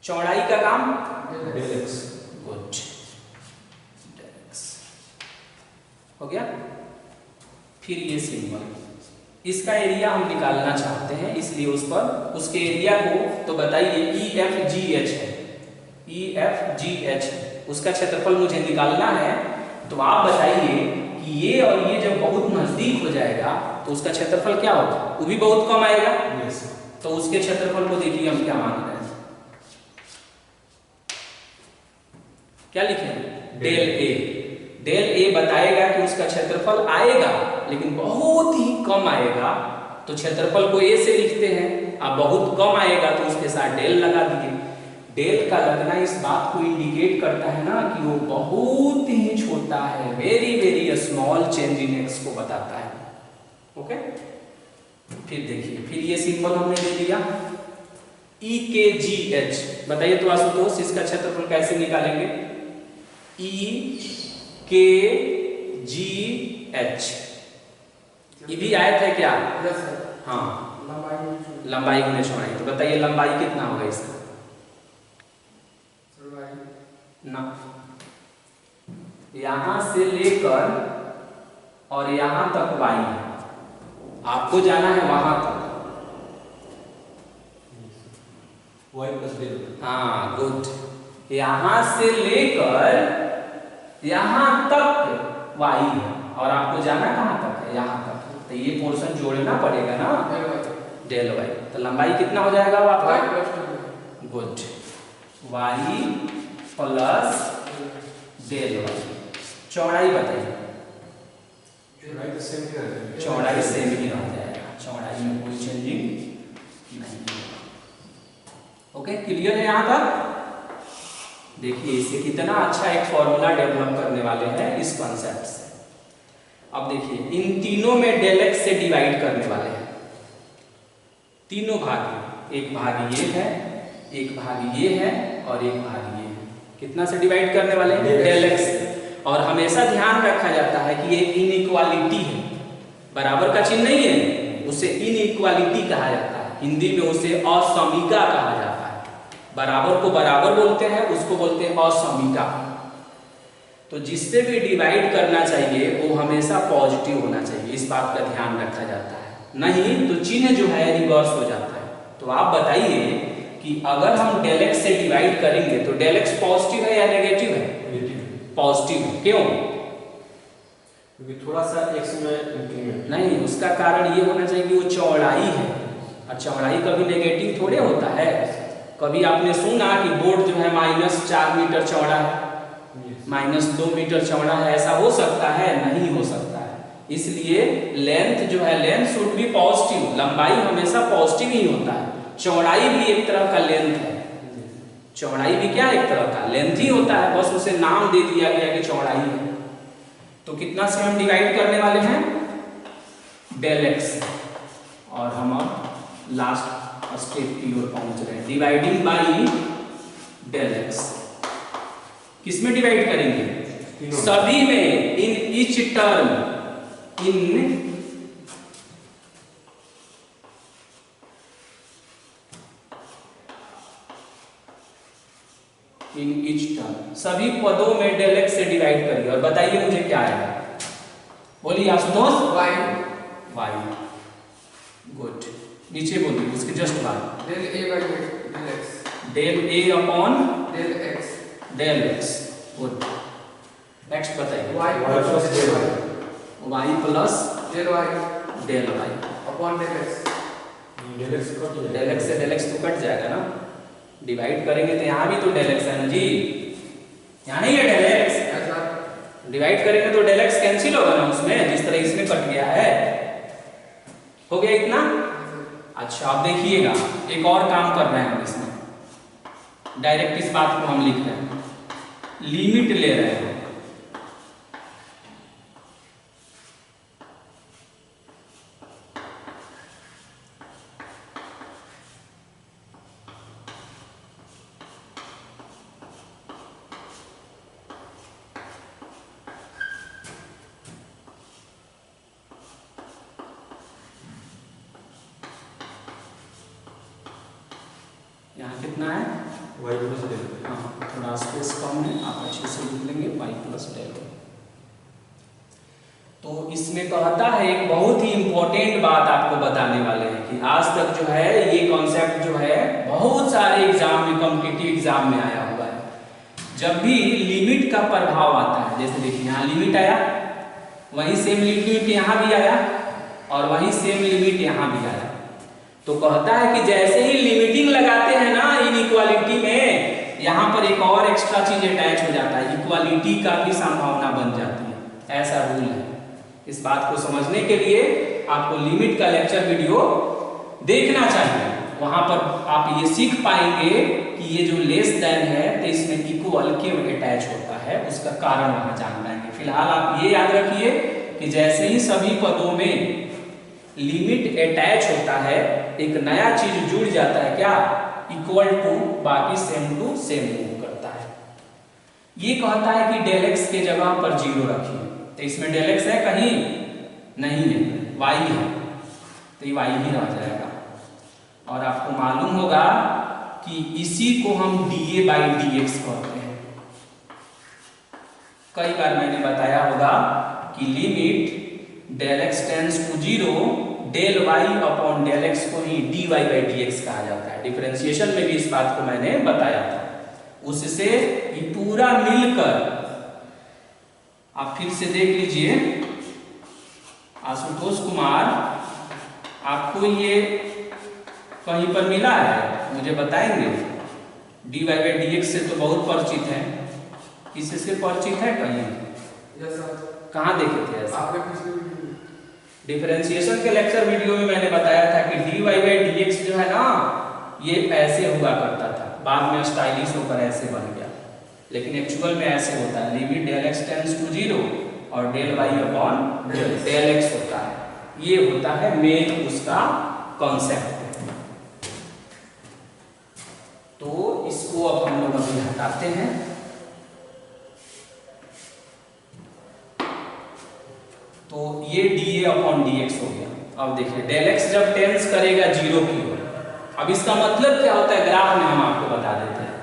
चौड़ाई का काम del X good, del X हो गया। फिर ये सिंबल, इसका एरिया हम निकालना चाहते हैं, इसलिए उस पर उसके एरिया को तो बताइए EFGH है, EFGH है, उसका क्षेत्रफल मुझे निकालना है। तो आप बताइए कि ये और ये जब बहुत नजदीक हो जाएगा तो उसका क्षेत्रफल क्या होगा, वो भी बहुत कम आएगा। तो उसके क्षेत्रफल को देखिए हम क्या मान रहे हैं, क्या लिखे, डेल ए। डेल ए बताएगा कि उसका क्षेत्रफल आएगा लेकिन बहुत ही कम आएगा, तो क्षेत्रफल को ए से लिखते हैं। अब बहुत कम आएगा तो उसके साथ डेल लगा दिए। डेल का लगना इस बात को इंडिकेट करता है ना कि वो बहुत ही छोटा है, very very small change in x को बताता है। ओके, फिर देखिए, फिर ये सिंबल हमने दे दिया EKGH। बताइए तो आशुतोष, इसका क्षेत्रफल कैसे निकालेंगे, EKGH। ये भी आयत है क्या, हाँ, लंबाई गुने चौड़ाई। तो बताइए लंबाई कितना होगा इसका, ना, यहां से लेकर और यहां तक वाई है, आपको जाना है वहां तक, वाई प्लस डेल, हाँ गुड। यहां से लेकर यहां तक वाई है और आपको जाना कहां तक है, यहां तक। तो ये पोर्शन जोड़ना पड़ेगा ना, डेल वाई। तो लंबाई कितना हो जाएगा आपका, good, Y plus del Y. चौड़ाई बताइए, चौड़ाई सेम ही रह जाएगा, चौड़ाई में कोई चेंजिंग नहीं। ओके, क्लियर है यहाँ तक। देखिए इससे कितना अच्छा एक फॉर्मूला डेवलप करने वाले हैं इस कॉन्सेप्ट से। अब देखिए इन तीनों में डेल एक्स से डिवाइड करने वाले हैं, तीनों भाग, एक भाग ये है, एक भाग ये है और एक भाग ये है। कितना से डिवाइड करने वाले हैं, डेल एक्स। और हमेशा ध्यान रखा जाता है कि ये इनइक्वालिटी है, बराबर का चिन्ह नहीं है, उसे इनइक्वालिटी कहा जाता है, हिंदी में उसे असमीका कहा जाता है। बराबर को बराबर बोलते हैं, उसको बोलते हैं असमीका। तो जिससे भी डिवाइड करना चाहिए वो हमेशा पॉजिटिव होना चाहिए, इस बात का ध्यान रखा जाता है, नहीं तो चिन्ह जो है रिवर्स हो जाता है। तो आप बताइए कि अगर हम डेल एक्स से डिवाइड करेंगे तो डेल एक्स पॉजिटिव है या नेगेटिव है, पॉजिटिव है। क्यों, क्योंकि थोड़ा सा एक्स में इंक्रीमेंट नहीं, उसका कारण ये होना चाहिए कि वो चौड़ाई है, और चौड़ाई कभी नेगेटिव थोड़े होता है। कभी आपने सुना कि बोर्ड जो है -4 मीटर चौड़ा है, -2 मीटर चौड़ा है, ऐसा हो सकता है, नहीं हो सकता है। इसलिए लेंथ जो है, लेंथ शुड बी पॉजिटिव, लंबाई हमेशा पॉजिटिव ही होता है। चौड़ाई भी एक तरह का लेंथ है, चौड़ाई भी क्या एक तरह का लेंथ ही होता है, बस उसे नाम दे दिया गया कि चौड़ाई है। तो कितना से हम डिवाइड करने वाले हैं, डेल एक्स। और हम अब लास्ट स्टेप की ओर पहुंच रहे हैं, डिवाइडिंग बाई डेल एक्स। किसमें डिवाइड करेंगे, सभी में, in each term, in each term, सभी पदों में डेल एक्स से डिवाइड करिए और बताइए मुझे क्या आएगा, बोलिए आशुतोष, वाई। गुड, नीचे बोलिए उसके जस्ट बाद, del A upon del X. Good, next बताइए, Y plus del Y, Y plus del Y del Y upon del X. Del X cut जाएगा, डेल एक्स से डेल एक्स तो कट जाएगा ना, डिवाइड करेंगे तो यहाँ भी तो डेल एक्स है ना जी, यहाँ नहीं है डेल एक्स, डिवाइड करेंगे तो डेल एक्स कैंसिल होगा ना उसमें, जिस तरह इसमें कट गया है। हो गया इतना। अच्छा अब देखिएगा एक और काम कर रहे हैं हम इसमें, डायरेक्ट इस बात को हम लिख रहे हैं, लिमिट ले रहे हैं। यहाँ कितना है y प्लस डेल। हाँ थोड़ा स्पेस कम है, आप अच्छे से लिख लेंगे y प्लस डेल। तो इसमें कहता है एक बहुत ही इंपॉर्टेंट बात आपको बताने वाले हैं कि आज तक जो है ये कॉन्सेप्ट जो है बहुत सारे एग्जाम में, कॉम्पिटिटिव एग्जाम में आया हुआ है। जब भी लिमिट का प्रभाव आता है, जैसे देखिए यहाँ लिमिट आया, वही सेम लिमिट यहाँ भी आया और वही सेम लिमिट यहाँ भी आया, तो कहता है कि जैसे ही लिमिटिंग लगाते हैं ना इनइक्वालिटी में, यहाँ पर एक और एक्स्ट्रा चीज अटैच हो जाता है, इक्वालिटी का भी संभावना बन जाती है। ऐसा रूल है। इस बात को समझने के लिए आपको लिमिट का लेक्चर वीडियो देखना चाहिए। वहां पर आप ये सीख पाएंगे कि ये जो लेस देन है तो इसमें इक्वल क्यों अटैच होता है, उसका कारण वहां जान पाएंगे। फिलहाल आप ये याद रखिए कि जैसे ही सभी पदों में लिमिट अटैच होता है, एक नया चीज जुड़ जाता है, क्या, इक्वल टू, बाकी सेम टू सेम मूव करता है। ये कहता है कि डेल एक्स के जगह पर 0 रखिए, तो इसमें डेल एक्स है कहीं नहीं है, y है, तो ये y ही रह जाएगा। और आपको मालूम होगा कि इसी को हम dA बाई dx कहते हैं। कई बार मैंने बताया होगा कि limit del X tends to 0, del Y upon del X को ही dy बाई dx कहा जाता है। डिफरेंशिएशन में भी इस बात को मैंने बताया था। उससे ये पूरा मिलकर, आप फिर से देख लीजिए, आशुतोष कुमार आपको ये कहीं पर मिला है, मुझे बताएंगे? dy बाई dx से तो बहुत परिचित है, इससे परिचित है कहीं? कहाँ देखे थे ऐसा? डिफरेंशिएशन के लेक्चर वीडियो में मैंने बताया था कि dy बाई dx जो है ना, ये ऐसे हुआ करता था, बाद में स्टाइलिश होकर ऐसे बन गया, लेकिन एक्चुअल में ऐसे होता है। Limit del X tends to 0 और del Y upon del X होता है। ये होता है मेन उसका कॉन्सेप्ट। तो इसको अब हम लोग अभी हटाते हैं। तो ये dA अपॉन dx हो गया। अब देखिए डेल एक्स जब टेंस करेगा 0 की ओर, अब इसका मतलब क्या होता है ग्राफ में हम आपको बता देते हैं।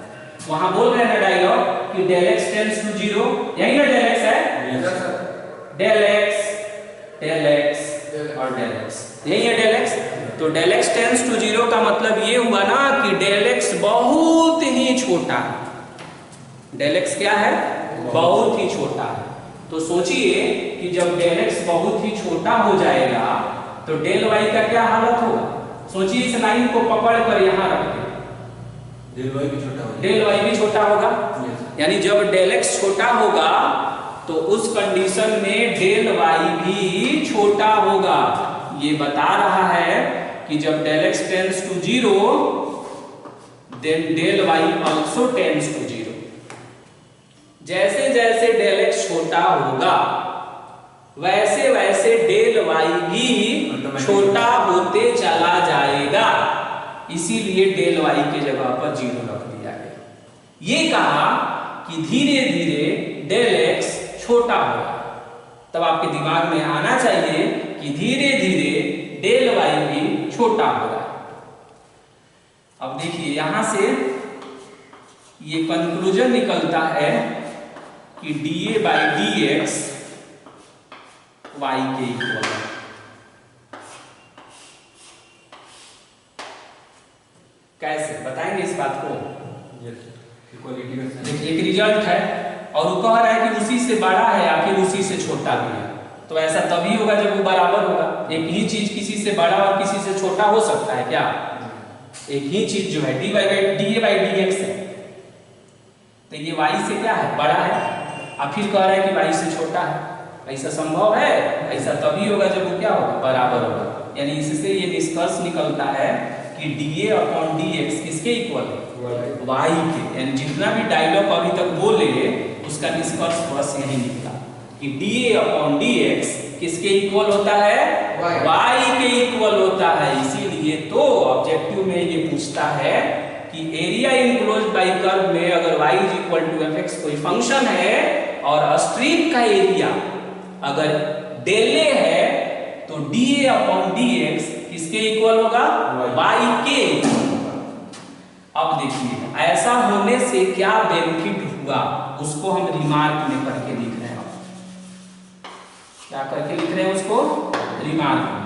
वहां बोल रहे हैं डायलॉग कि डेल एक्स टेंस टू 0, यही ना डेल एक्स है, डेल एक्स और डेल एक्स, यही है डेल एक्स। तो डेल एक्स टेंस टू 0 का मतलब ये हुआ ना कि डेल एक्स बहुत ही छोटा है। डेल एक्स क्या है? बहुत ही छोटा है। तो सोचिए कि जब डेल एक्स बहुत ही छोटा हो जाएगा तो डेल वाई का क्या हालत होगा? सोचिए इस लाइन को पकड़ कर यहाँ रख दे, डेल वाई भी छोटा होगा, डेल वाई भी छोटा होगा। यानी जब डेल एक्स छोटा होगा तो उस कंडीशन में डेल वाई भी छोटा होगा। ये बता रहा है कि जब del X tends to 0 then del Y also tends to 0। जैसे जैसे डेल एक्स छोटा होगा वैसे वैसे डेल वाई भी छोटा होते चला जाएगा, इसीलिए डेल वाई के जगह पर 0 रख दिया गया। ये कहा कि धीरे धीरे डेल एक्स छोटा होगा, तब आपके दिमाग में आना चाहिए कि धीरे धीरे डेल वाई भी छोटा होगा। अब देखिए यहां से ये कंक्लूजन निकलता है कि dA बाई dx y के इक्वल है। कैसे बताएंगे इस बात को? इक्वालिटी का एक रिजल्ट है और वो कह रहा है कि उसी से बड़ा है या फिर उसी से छोटा भी है, तो ऐसा तभी होगा जब वो बराबर होगा। एक ही चीज किसी से बड़ा और किसी से छोटा हो सकता है क्या? एक ही चीज जो है dA बाई dx है, तो ये y से क्या है? बड़ा है। अब फिर कह रहा है कि y से छोटा है। ऐसा संभव है? ऐसा तभी होगा जब वो क्या होगा, बराबर होगा। यानी इससे ये निष्कर्ष निकलता है कि dA अपॉन dx किसके इक्वल है, y के। यानी जितना भी डायलॉग अभी तक बोले उसका निष्कर्ष बस यही निकला कि dA अपॉन dx किसके इक्वल होता है, y के इक्वल होता है। इसीलिए तो ऑब्जेक्टिव में ये पूछता है कि एरिया इनक्लोज्ड बाय कर्व में अगर y is equal to fx कोई फंक्शन है और स्ट्रिप का एरिया अगर डेल a है तो dA अपॉन dx किसके इक्वल होगा, y के। अब देखिए ऐसा होने से क्या बेनिफिट हुआ उसको हम रिमार्क में करके लिख रहे हैं। क्या करके लिख रहे हैं उसको, रिमार्क में।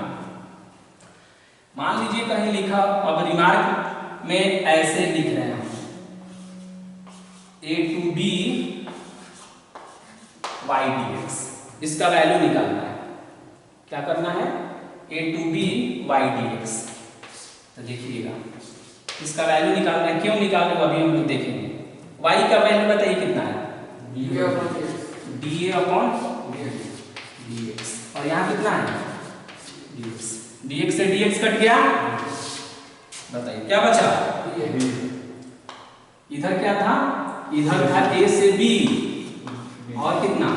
मान लीजिए कहीं लिखा, अब रिमार्क में ऐसे लिख रहे हैं a to b y dx, इसका वैल्यू निकालना है। क्या करना है, a to b y dx। तो देखिएगा इसका वैल्यू निकालना है। क्यों निकालना है अभी हम लोग देखेंगे। y का वैल्यू बताइए कितना है, dA अपॉन dx, और यहाँ कितना है dx। dx से dx कट गया, बताइए क्या बचा, इधर क्या था, इधर था a से b और कितना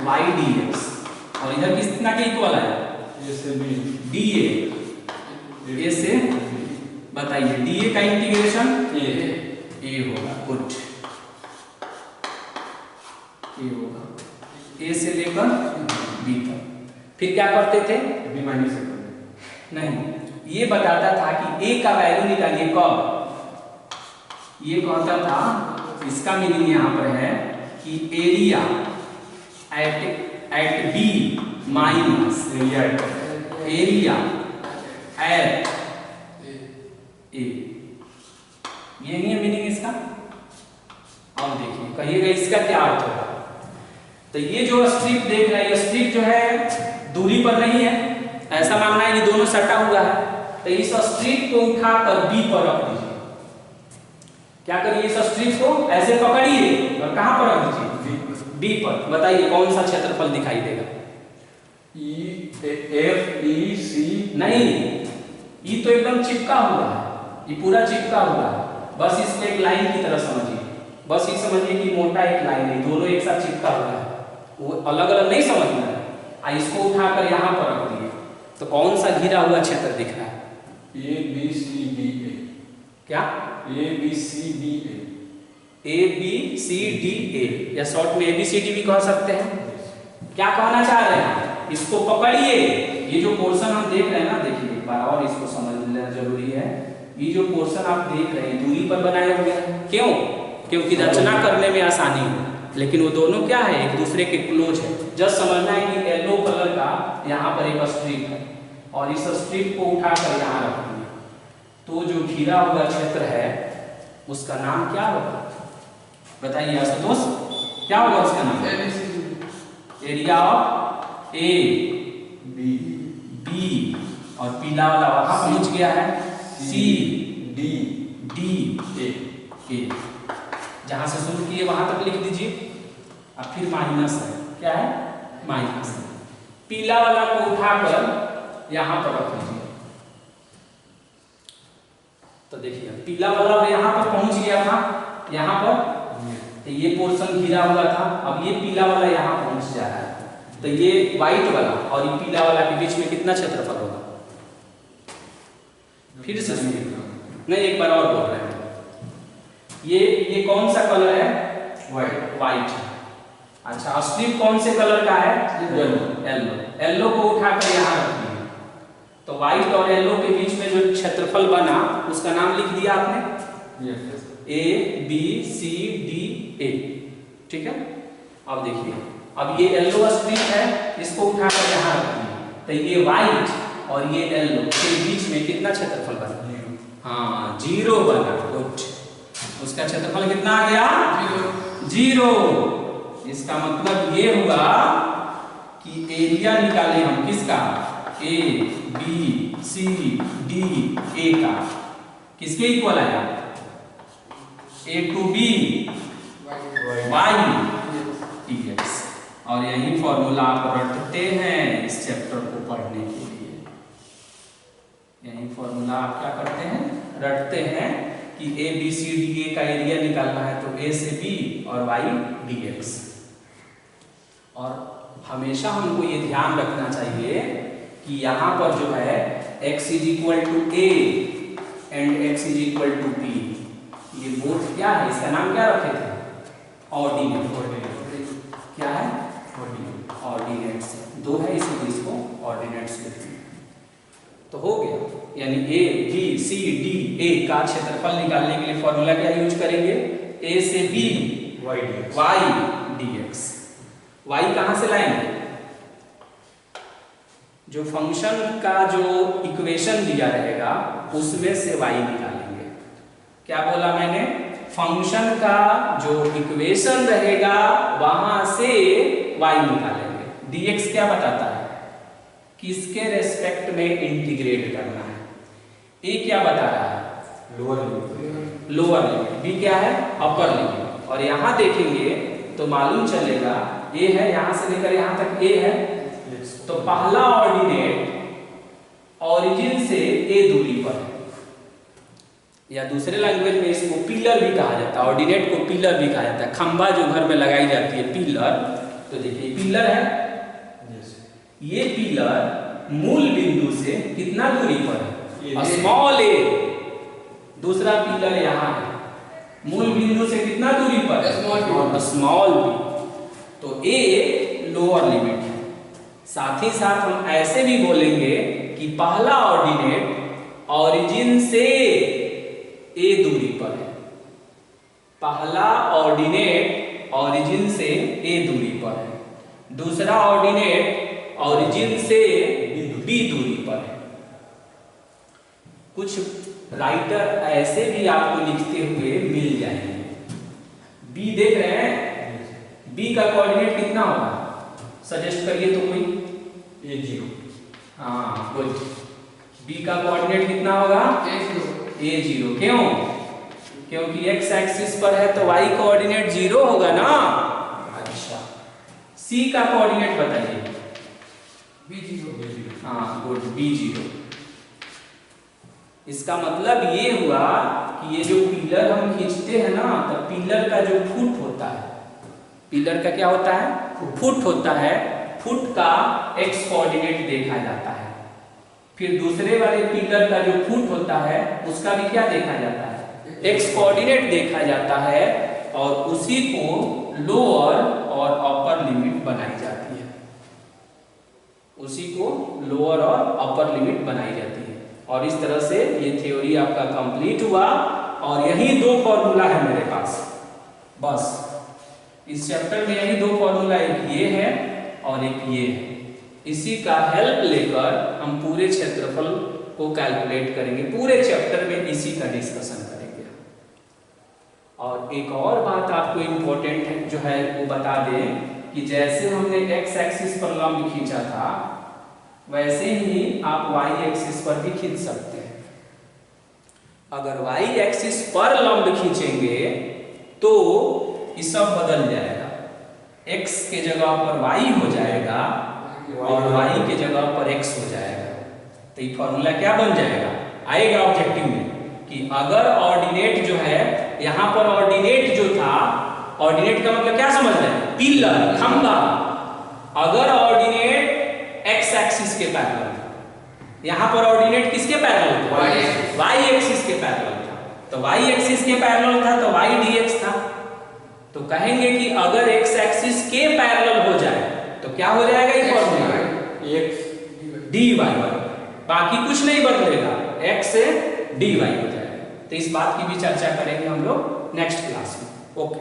y dx, और इधर कितना के इक्वल है, a से b dA, a से बताइए dA का इंटीग्रेशन a होगा, गुड, a होगा a से लेकर b तक। फिर क्या करते थे, b माइनस से नहीं, ये बताता था कि a का वैल्यू निकालिए कब, ये कहता था, इसका मीनिंग यहाँ पर है कि area at b minus area at a, ये नहीं है मीनिंग इसका। अब देखिए कहिएगा इसका क्या अर्थ होगा। तो ये जो स्ट्रिप देख रहे हैं, ये स्ट्रिप जो है दूरी पर नहीं है, ऐसा मानना है कि दोनों सटा हुआ है। तो इस स्ट्रिप को उठाकर b पर रख दीजिए। क्या करिए, इस स्ट्रिप को ऐसे पकड़िए और कहां पर रख दीजिए, b पर। बताइए कौन सा क्षेत्रफल दिखाई देगा, FEC नहीं, ये तो एकदम चिपका हुआ है, ये पूरा चिपका हुआ है। बस इसको एक लाइन की तरह समझिए, बस ये समझिए कि मोटा एक लाइन है, दोनों एक साथ चिपका हुआ है, वो अलग अलग नहीं समझना है। इसको उठाकर यहाँ पर रख दिए तो कौन सा घिरा हुआ क्षेत्र दिख रहा है, ABCDA। क्या, ABCDA, ABCDA, या शॉर्ट में ABCD भी कह सकते हैं। क्या कहना चाह रहे हैं, इसको पकड़िए। ये जो पोर्शन हम देख रहे हैं ना, देखिए एक बार और इसको समझ लेना जरूरी है। ये जो पोर्शन आप देख रहे हैं दूरी पर बनाए हुए हैं, क्यों, क्योंकि रचना करने में आसानी हो, लेकिन वो दोनों क्या है, एक दूसरे के क्लोज है। जस्ट समझना है कि येलो कलर का यहाँ पर एक स्ट्रिप है और इस स्ट्रिप को उठाकर यहाँ रख दिया, तो जो घिरा हुआ क्षेत्र है उसका नाम क्या होगा, बताइए आशुतोष, क्या होगा उसका नाम, एरिया ऑफ ए बी, और पीला वाला वहां पहुंच गया है सी डी ए, जहां से शुरू किए वहां तक लिख दीजिए। अब फिर माइनस है, क्या है, माइनस। पीला वाला को उठाकर यहां पर रख दीजिए। तो देखिए पीला वाला यहां पर पहुंच गया था, यहां पर तो ये पोर्शन घिरा हुआ था, अब ये पीला वाला यहां पहुंच जा रहा है, तो ये व्हाइट वाला और ये पीला वाला के बीच में कितना क्षेत्रफल होगा, फिर से नहीं, एक बार और बोल रहे हैं। ये कौन सा कलर है, व्हाइट। अच्छा, स्ट्रिप कौन से कलर का है, येलो। येलो को उठाकर यहाँ रख दिया, तो व्हाइट और येलो के बीच में जो क्षेत्रफल बना उसका नाम लिख दिया आपने, ABCDA, ठीक है। अब देखिए, अब ये येलो स्ट्रिप है, इसको उठाकर यहाँ रख दिया, तो ये व्हाइट और ये येलो के बीच में कितना क्षेत्रफल बना, हाँ 0 बना, गुड। उसका क्षेत्रफल कितना आ गया, 0। इसका मतलब ये हुआ कि एरिया निकाले हम किसका, ABCDA का, किसके इक्वल आया, A to B Y और यही फॉर्मूला आप रटते हैं इस चैप्टर को पढ़ने के लिए। यही फॉर्मूला आप क्या करते हैं, रटते हैं कि ए बी सी डी ए का एरिया निकालना है तो ए से बी और वाई डी एक्स। और हमेशा हमको ये ध्यान रखना चाहिए कि यहाँ पर जो है x is equal to A and x is equal to B, ये बोथ क्या है, इसका नाम क्या रखे थे, ऑर्डिनेट। क्या है, ऑर्डिनेट से दो है इसलिए इसको ऑर्डिनेट से लिखते हैं। तो हो गया, यानी ए बी सी डी ए का क्षेत्रफल निकालने के लिए फॉर्मूला क्या यूज करेंगे, ए से B Y D X. Y कहां से लाएंगे, जो फंक्शन का जो इक्वेशन दिया रहेगा उसमें से वाई निकालेंगे। क्या बोला मैंने, फंक्शन का जो इक्वेशन रहेगा वहां से वाई निकालेंगे। dx क्या बताता है, किसके रेस्पेक्ट में इंटीग्रेट करना है। ए क्या बता रहा है, लोअर लिमिट। बी क्या है, अपर लिमिट। और यहां देखेंगे तो मालूम चलेगा ए है, यहां से लेकर यहां तक ए है, तो पहला ऑर्डिनेट ओरिजिन से ए दूरी पर है, या दूसरे लैंग्वेज में इसको पिलर भी कहा जाता है। ऑर्डिनेट को पिलर भी कहा जाता है। खंबा जो घर में लगाई जाती है पिलर, तो देखिए पिलर है, ये पिलर मूल बिंदु से कितना दूरी पर है, स्मॉल ए। दूसरा पिलर यहाँ है, मूल बिंदु से कितना दूरी पर है, स्मॉल बी। तो ए लोअर लिमिट है। साथ ही साथ हम ऐसे भी बोलेंगे कि पहला ऑर्डिनेट ओरिजिन से ए दूरी पर है। पहला ऑर्डिनेट ओरिजिन से ए दूरी पर है, दूसरा ऑर्डिनेट ओरिजिन से बी दूरी पर है। कुछ राइटर ऐसे भी आपको लिखते हुए मिल जाएंगे। बी देख रहे हैं, बी का कोऑर्डिनेट कितना होगा, सजेस्ट करिए तो कोई, A0। हाँ बोल, बी का कोऑर्डिनेट कितना होगा, A0। क्यों, क्योंकि x एक्सिस पर है तो y कोऑर्डिनेट 0 होगा ना। अच्छा, C का कोऑर्डिनेट बताइए, B0। हाँ गुड, B0। इसका मतलब ये हुआ कि ये जो पिलर हम खींचते हैं ना, तो पिलर का जो फुट होता है, पिलर का क्या होता है, फुट होता है, फुट का x कोऑर्डिनेट देखा जाता है। फिर दूसरे वाले पिलर का जो फुट होता है उसका भी क्या देखा जाता है, x कोऑर्डिनेट देखा जाता है, और उसी को लोअर और अपर लिमिट बनाई जाती है। उसी को लोअर और अपर लिमिट बनाई जाती है। और इस तरह से ये थ्योरी आपका कंप्लीट हुआ। और यही दो फॉर्मूला है मेरे पास, बस इस चैप्टर में यही दो फॉर्मूला, एक ये है और एक ये है। इसी का हेल्प लेकर हम पूरे क्षेत्रफल को कैलकुलेट करेंगे, पूरे चैप्टर में इसी का डिस्कशन करेंगे। और एक और बात आपको इम्पोर्टेंट है जो है वो बता दें कि जैसे हमने x एक्सिस पर लंब खींचा था, वैसे ही आप y एक्सिस पर भी खींच सकते हैं। अगर y एक्सिस पर लंब खींचेंगे तो ये सब बदल जाएगा, x के जगह पर y हो जाएगा और y के जगह पर x हो जाएगा। तो ये फॉर्मूला क्या बन जाएगा, आएगा ऑब्जेक्टिव में, कि अगर ऑर्डिनेट जो है, यहाँ पर ऑर्डिनेट जो था, ऑर्डिनेट का मतलब क्या समझ रहे हैं, पिलर, खंबा। अगर ऑर्डिनेट x एक्सिस के पैरेलल था, यहाँ पर ऑर्डिनेट किसके पैरेलल था, y एक्सिस के पैरेलल था, तो y एक्सिस के पैरेलल था तो y dx था। तो कहेंगे कि अगर x एक्सिस के पैरेलल हो जाए तो क्या हो जाएगा, ये फॉर्मूला x dy, बाकी कुछ नहीं बदलेगा, x से dy हो जाएगा। तो इस बात की भी चर्चा करेंगे हम लोग नेक्स्ट क्लास में। ओके।